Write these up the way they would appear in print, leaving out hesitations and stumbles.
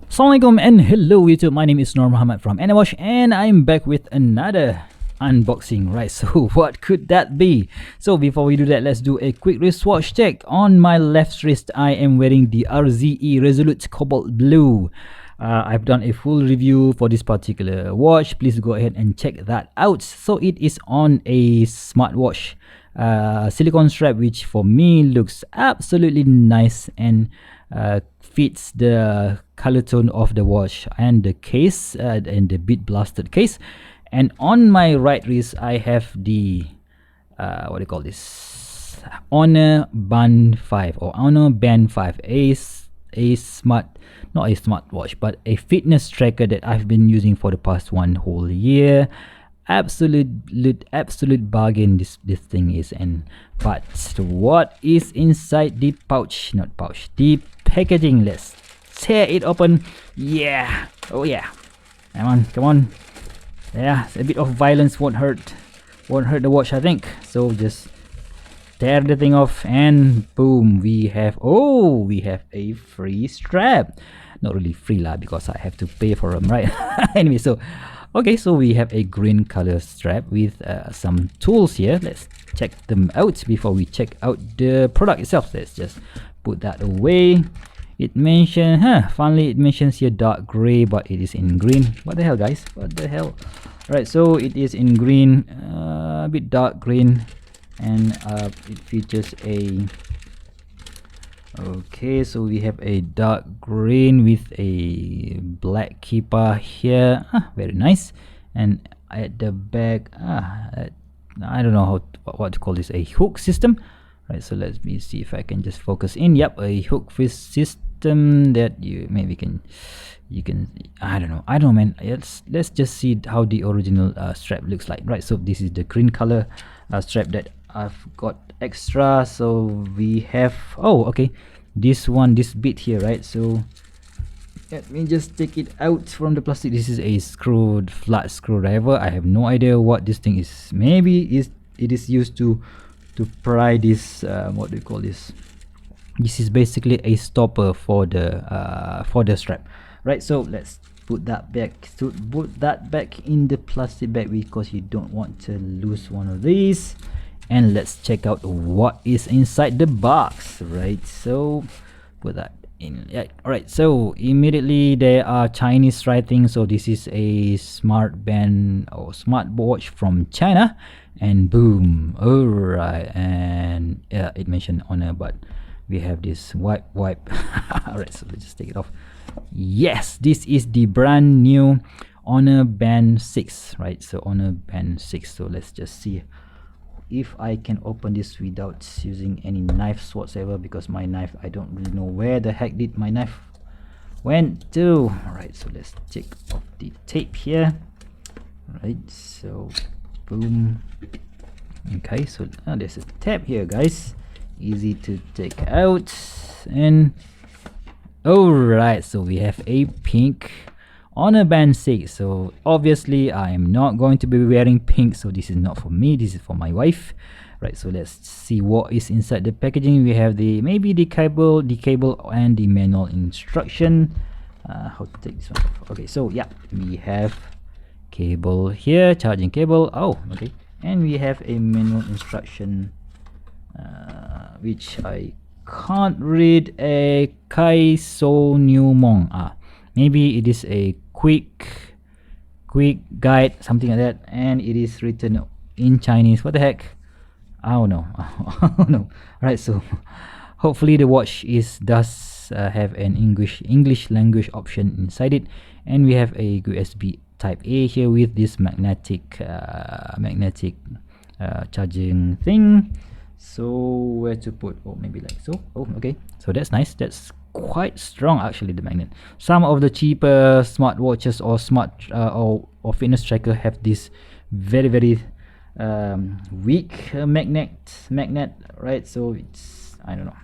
Assalamualaikum and hello YouTube, my name is Nur Muhammad from Anywash and I'm back with another unboxing, right? So what could that be? So before we do that, let's do a quick wristwatch check. On my left wrist, I am wearing the RZE Resolute Cobalt Blue. I've done a full review for this particular watch. Please go ahead and check that out. So it is on a smartwatch silicone strap, which for me looks absolutely nice and fits the color tone of the watch and the case and the bit blasted case. And on my right wrist, I have the what do you call this, Honor Band 5 or Honor Band 5, a smart, not a smartwatch, but a fitness tracker that I've been using for the past one whole year. Absolute bargain this thing is. And but what is inside the pouch, not pouch, the packaging? Let's tear it open. Yeah, oh yeah, come on. Yeah, a bit of violence won't hurt the watch, I think. So just tear the thing off and boom, we have a free strap. Not really free lah, because I have to pay for them, right? Anyway, so okay, so we have a green color strap with some tools here. Let's check them out before we check out the product itself. Let's just put that away. It mentions, finally it mentions here dark gray, but it is in green. What the hell, guys? What the hell? Right, so it is in green, a bit dark green, and it features a, okay, so we have a dark green with a black keeper here. Very nice. And at the back, I don't know what to call this, a hook system, right? So let me see if I can just focus in. Yep, a hook system that you can I don't know, man. Let's just see how the original strap looks like, right? So this is the green color strap that I've got extra. So we have, oh okay, this bit here, right? So let me just take it out from the plastic. This is a flat screwdriver. I have no idea what this thing is. Maybe it is used to pry this, what do you call this? This is basically a stopper for the strap, right? So let's put that back in the plastic bag, because you don't want to lose one of these. And let's check out what is inside the box, right? So put that in. Yeah, all right, so immediately there are Chinese writing. So this is a smart band or smartwatch from China, and boom, all right. And yeah, it mentioned Honor, but we have this wipe. All right, so let's just take it off. Yes, this is the brand new Honor Band 6, right? So Honor Band 6. So let's just see if I can open this without using any knives whatsoever, because my knife, I don't really know where the heck did my knife went to. All right, so let's take off the tape here. All right, so boom. Okay, so there's a tab here, guys, easy to take out. And all right, so we have a pink Honor Band 6. So obviously I am not going to be wearing pink, so this is not for me, this is for my wife, right? So let's see what is inside the packaging. We have the cable and the manual instruction. How to take this one off. Okay, so yeah, we have cable here, charging cable. Oh okay, and we have a manual instruction, which I can't read. A Kai So New Mong. Maybe it is a quick guide, something like that, and it is written in Chinese. What the heck? I don't know. I don't know. Right, so hopefully the watch does have an English language option inside it. And we have a USB type A here with this magnetic charging thing. So where to put? Oh, maybe like so. Oh okay, so that's nice. That's quite strong actually, the magnet. Some of the cheaper smartwatches or or fitness tracker have this very weak magnet, right? So it's, I don't know,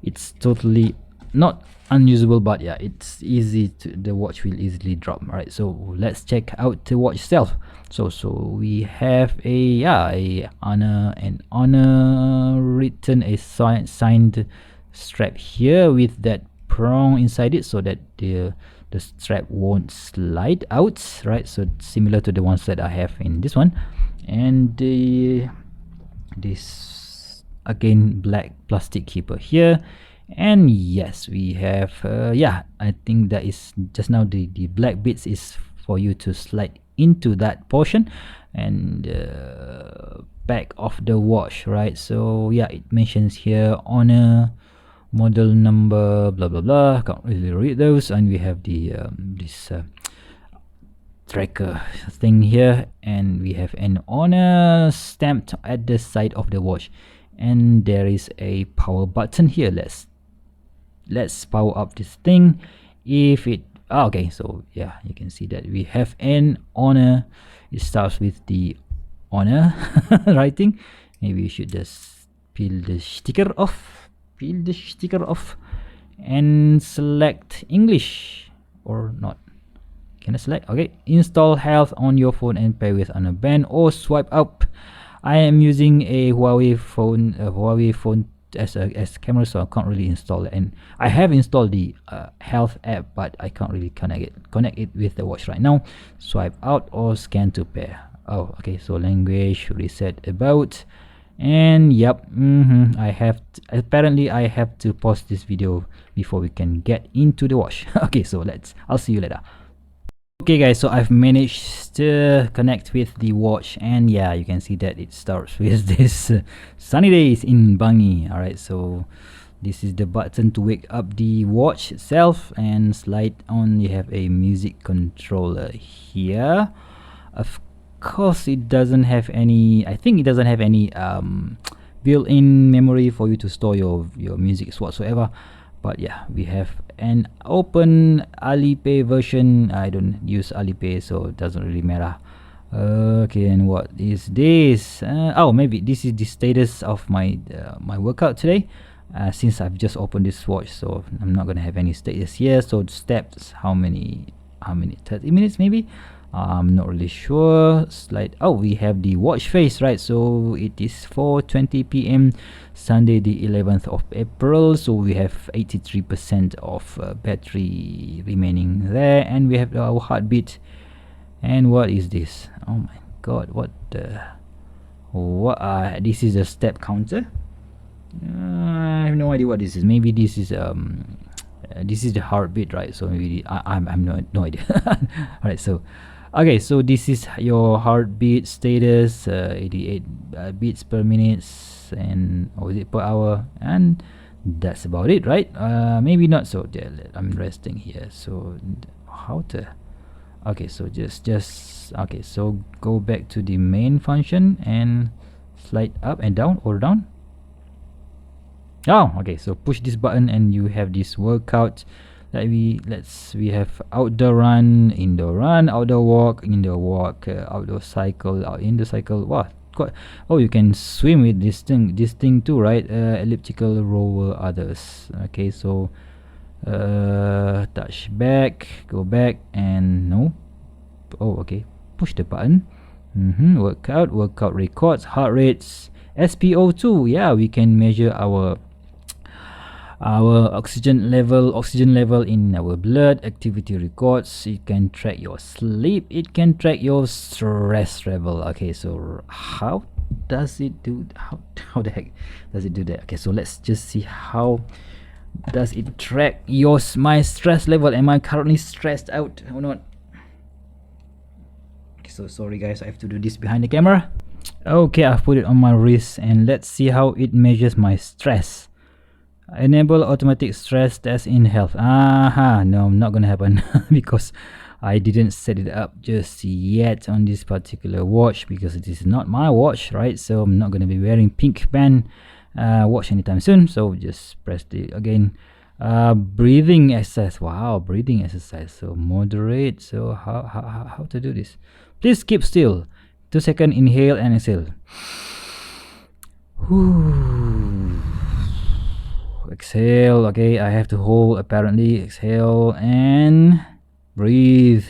it's totally not unusable, but yeah, it's easy to, the watch will easily drop, right? So let's check out the watch itself. So we have a Honor written, a signed strap here with that prong inside it so that the strap won't slide out, right? So similar to the ones that I have in this one. And this again black plastic keeper here. And yes, we have yeah, I think that is just now the black bits is for you to slide into that portion and back of the watch, right? So yeah, it mentions here honor model number blah blah blah, can't really read those. And we have the this tracker thing here, and we have an honor stamped at the side of the watch, and there is a power button here. Let's power up this thing. If it okay, so yeah, you can see that we have an honor. It starts with the honor writing. Maybe you should just peel the sticker off and select English or not. Can I select? Okay, install health on your phone and pair with on a band or swipe up. I am using a Huawei phone as camera, so I can't really install it. And I have installed the health app, but I can't really connect it with the watch right now. Swipe out or scan to pair. Oh, okay. So language, reset about, and yep. Apparently I have to pause this video before we can get into the watch. Okay, so I'll see you later. Okay guys, so I've managed to connect with the watch, and yeah, you can see that it starts with this sunny days in Bangi. Alright, so this is the button to wake up the watch itself, and slide on you have a music controller here. Of course it doesn't have any, I think it doesn't have any built-in memory for you to store your music whatsoever. But yeah, we have an open Alipay version. I don't use Alipay, so it doesn't really matter. Okay, and what is this? Oh, maybe this is the status of my my workout today. Since I've just opened this watch, so I'm not gonna have any status here. So steps, how many 30 minutes maybe? I'm not really sure. Slide. Oh, we have the watch face, right? So it is 4:20 p.m. Sunday, the 11th of April. So we have 83% of battery remaining there, and we have our heartbeat. And what is this? Oh my god! What the? What? This is a step counter. I have no idea what this is. Maybe this is this is the heartbeat, right? So maybe I'm no idea. All right, so. Okay, so this is your heartbeat status, 88 beats per minute, and or is it per hour? And that's about it, right? Maybe not. So yeah, I'm resting here. So how to? Okay, so just okay. So go back to the main function and slide up and down or down. Oh, okay. So push this button and you have this workout. We have outdoor run, indoor run, outdoor walk, indoor walk, outdoor cycle, indoor cycle. Wow, quite. Oh, you can swim with this thing too, right? Elliptical rower, others. Okay, so touch back, go back, and no. Oh, okay. Push the button. Workout records, heart rates, SpO2. Yeah, we can measure our oxygen level in our blood. Activity records. It can track your sleep, it can track your stress level. Okay, so how does it do, how the heck does it do that? Okay, so let's just see how does it track my stress level. Am I currently stressed out or not? Okay, so sorry guys, I have to do this behind the camera. Okay, I've put it on my wrist, and let's see how it measures my stress. Enable automatic stress test in health. No, not gonna happen because I didn't set it up just yet on this particular watch, because it is not my watch, right? So I'm not gonna be wearing pink band watch anytime soon. So just press the again breathing exercise. Wow, breathing exercise. So moderate. So how to do this? Please keep still. 2-second inhale and exhale. Exhale. Okay, I have to hold apparently. Exhale and breathe.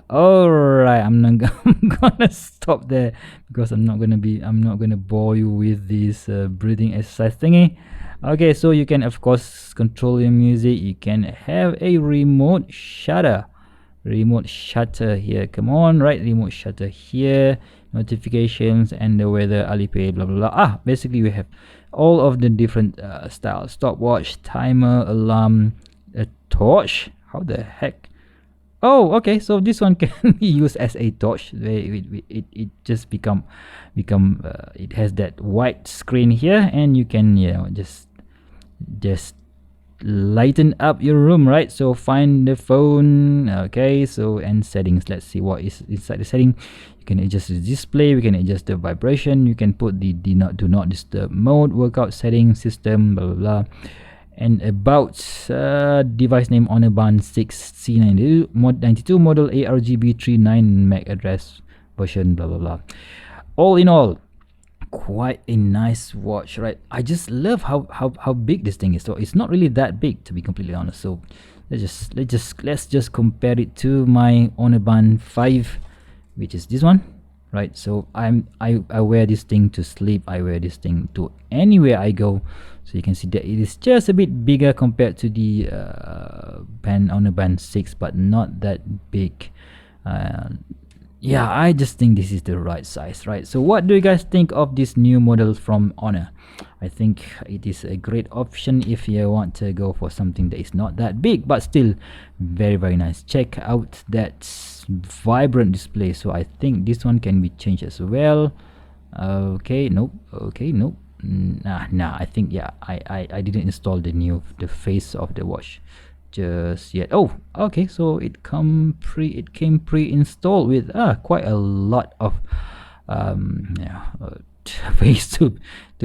Alright, I'm not I'm gonna stop there because I'm not gonna bore you with this breathing exercise thingy. Okay, so you can of course control your music. You can have a remote shutter here. Come on, right? Remote shutter here. Notifications and the weather, Alipay, blah blah blah. Basically we have all of the different styles: stopwatch, timer, alarm, a torch. How the heck? Oh, okay. So this one can be used as a torch. It just become it has that white screen here, and you can just lighten up your room, right? So find the phone. Okay, so and settings. Let's see what is inside the setting. You can adjust the display. We can adjust the vibration. You can put the do not disturb mode, workout setting, system, blah blah blah. And about device name Honor Band 6C92 92 model ARGB39 MAC address version, blah blah blah. All in all, quite a nice watch, right? I just love how big this thing is. So it's not really that big, to be completely honest. So let's just compare it to my Honor Band 5, which is this one, right? So I wear this thing to sleep. I wear this thing to anywhere I go. So you can see that it is just a bit bigger compared to the Honor Band 6, but not that big. Yeah, I just think this is the right size, right? So what do you guys think of this new model from Honor? I think it is a great option if you want to go for something that is not that big but still very very nice. Check out that vibrant display. So I think this one can be changed as well. Okay, nope. Okay, nope. Nah, I think yeah, I didn't install the face of the watch just yet. Oh, okay, so it came pre-installed with quite a lot of face to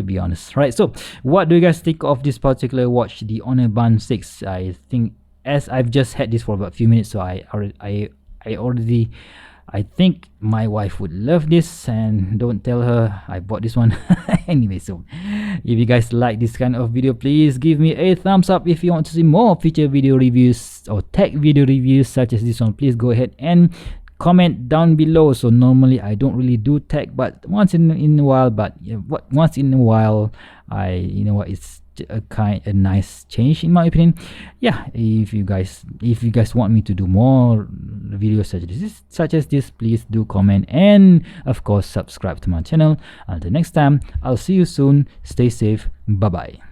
be honest, right? So what do you guys think of this particular watch, the Honor Band 6? I think, as I've just had this for about a few minutes, so I think my wife would love this, and don't tell her I bought this one. Anyway, so if you guys like this kind of video, please give me a thumbs up. If you want to see more feature video reviews or tech video reviews such as this one, please go ahead and comment down below. So normally I don't really do tech, but once in a while, it's a nice change in my opinion. Yeah, if you guys want me to do more videos such as this, please do comment, and of course subscribe to my channel. Until next time, I'll see you soon. Stay safe. Bye bye.